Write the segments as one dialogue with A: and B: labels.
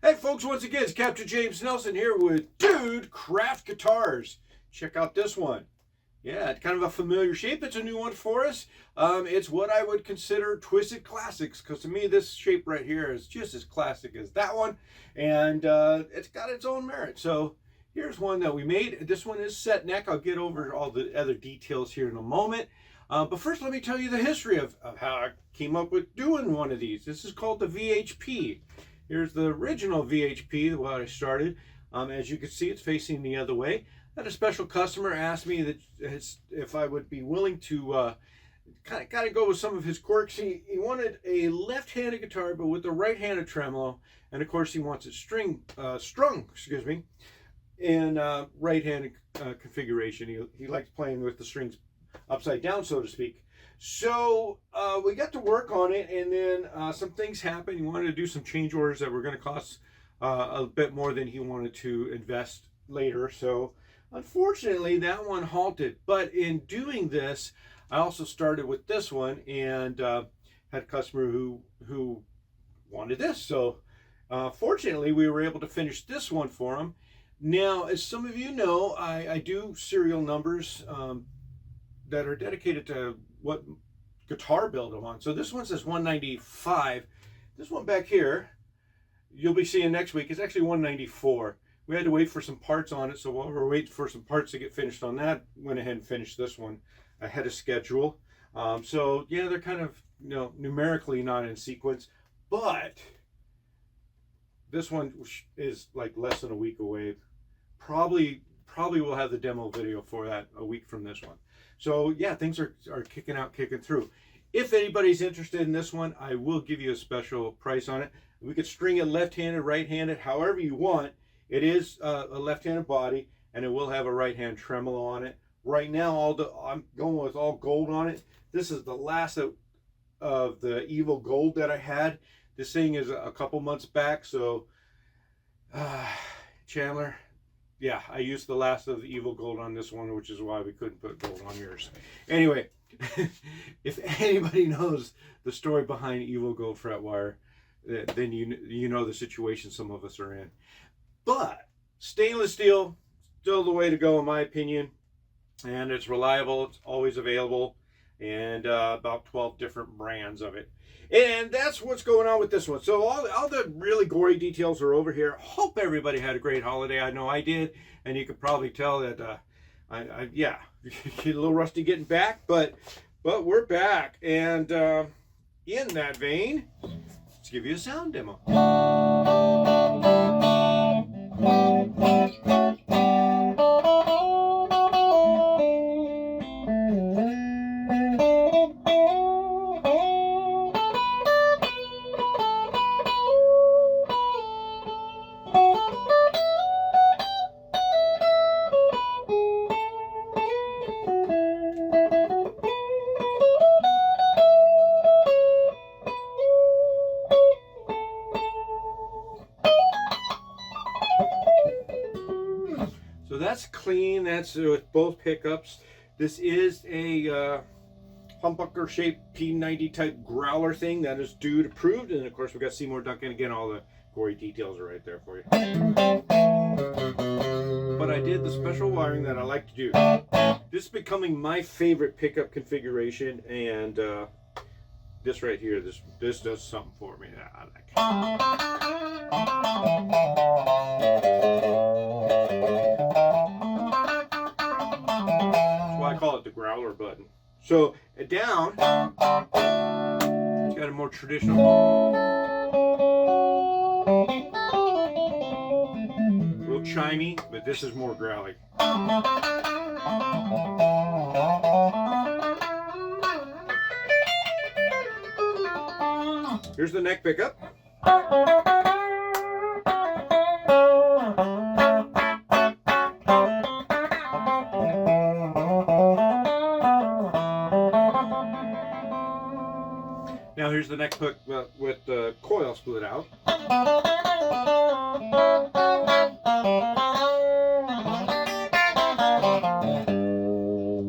A: Hey folks, once again, it's Captain James Nelson here with Dude Craft Guitars. Check out this one. Yeah, it's kind of a familiar shape. It's a new one for us. It's what I would consider Twisted Classics, because to me this shape right here is just as classic as that one, and it's got its own merit. So here's one that we made. This one is set neck. I'll get over all the other details here in a moment. But first, let me tell you the history of how I came up with doing one of these. This is called the VHP. Here's the original VHP, what I started. As you can see, it's facing the other way. I had a special customer ask me that if I would be willing to kind of go with some of his quirks. He wanted a left-handed guitar, but with a right-handed tremolo, and of course he wants it strung, excuse me, in right-handed configuration. He likes playing with the strings upside down, so to speak. So we got to work on it, and then some things happened. He wanted to do some change orders that were going to cost a bit more than he wanted to invest later. So unfortunately, that one halted. But in doing this, I also started with this one, and had a customer who wanted this. So fortunately, we were able to finish this one for him. Now, as some of you know, I do serial numbers that are dedicated to what guitar build I'm on. So this one says 195. This one back here, you'll be seeing next week, is actually 194. We had to wait for some parts on it, so while we're waiting for some parts to get finished on that, went ahead and finished this one ahead of schedule. So yeah, they're kind of, numerically not in sequence, but this one is like less than a week away. Probably we'll have the demo video for that a week from this one. So yeah, things are kicking through. If anybody's interested in this one, I will give you a special price on it. We could string it left-handed, right-handed, however you want. It is a left-handed body, and it will have a right-hand tremolo on it. Right now, I'm going with all gold on it. This is the last of the Evil Gold that I had. This thing is a couple months back, so Chandler, yeah, I used the last of the Evil Gold on this one, which is why we couldn't put gold on yours. Anyway, if anybody knows the story behind Evil Gold fret wire, then you know the situation some of us are in. But stainless steel, still the way to go in my opinion, and it's reliable. It's always available, and about 12 different brands of it. And that's what's going on with this one. So all the really gory details are over here. Hope everybody had a great holiday. I know I did, and you could probably tell that yeah, get a little rusty getting back, but we're back. And in that vein, let's give you a sound demo. So that's clean. That's with both pickups. This is a humbucker shaped P90 type growler thing that is dude approved, and of course we got Seymour, Duncan. Again, all the gory details are right there for you. But I did the special wiring that I like to do. This is becoming my favorite pickup configuration, and this right here, this does something for me that I like. That's why I call it the growler button. So down, it's got a more traditional, real chimey, but this is more growly. Here's the neck pickup. Now here's the neck pick with the coil split out.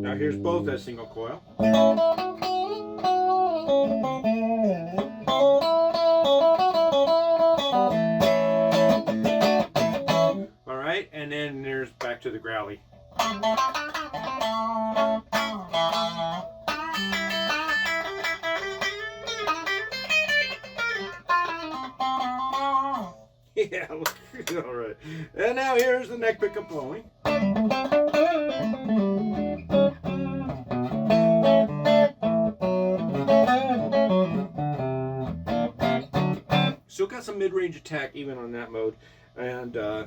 A: Now here's both as single coil. the growly. Yeah, all right. And now here's the neck pickup blowing. Still got some mid-range attack even on that mode, and I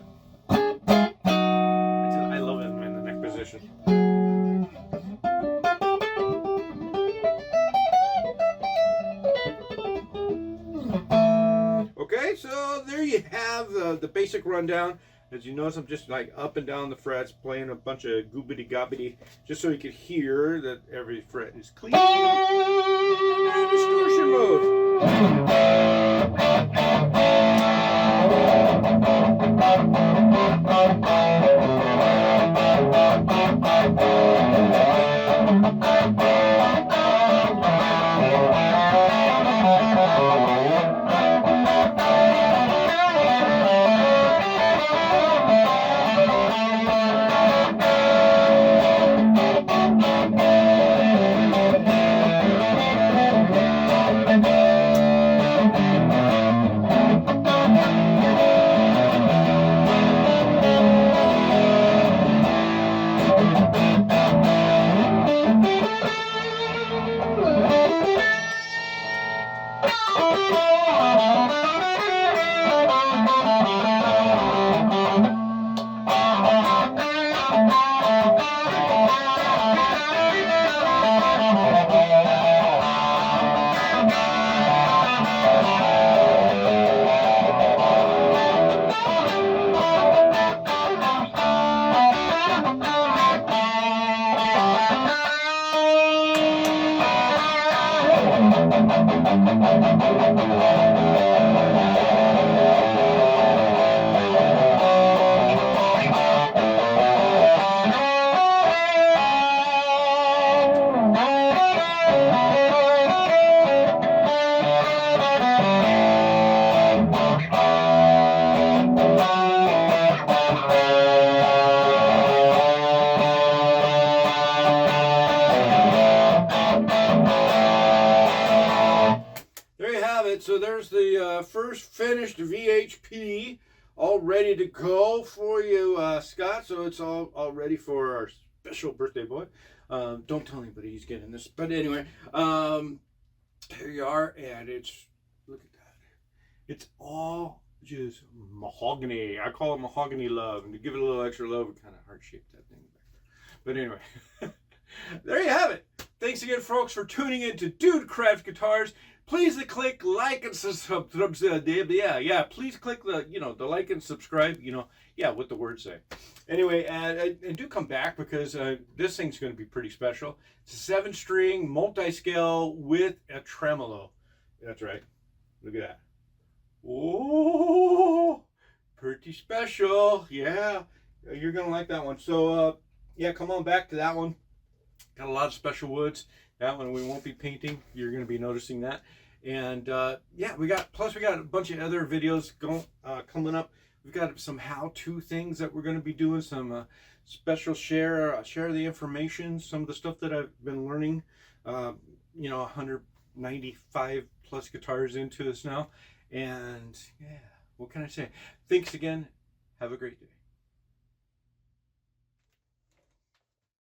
A: love it in the neck position. Okay, so there you have the basic rundown. As you notice, I'm just like up and down the frets, playing a bunch of goobity gobbity, just so you could hear that every fret is clean. And distortion mode. So there's the first finished VHP all ready to go for you, Scott. So it's all ready for our special birthday boy. Don't tell anybody he's getting this. But anyway, here you are. And look at that. It's all just mahogany. I call it mahogany love. And to give it a little extra love, we kind of heart-shaped that thing back there. But anyway, there you have it. Thanks again, folks, for tuning in to Dude Craft Guitars. Please click like and subscribe. Yeah. Please click the like and subscribe. What the words say. Anyway, and do come back because this thing's going to be pretty special. It's a 7-string multi-scale with a tremolo. That's right. Look at that. Oh, pretty special. Yeah, you're going to like that one. So, yeah, come on back to that one. Got a lot of special woods. That one we won't be painting. You're going to be noticing that. And yeah, we got a bunch of other videos coming up. We've got some how-to things that we're going to be doing. Some special share the information. Some of the stuff that I've been learning. 195 plus guitars into this now. And yeah, what can I say? Thanks again. Have a great day.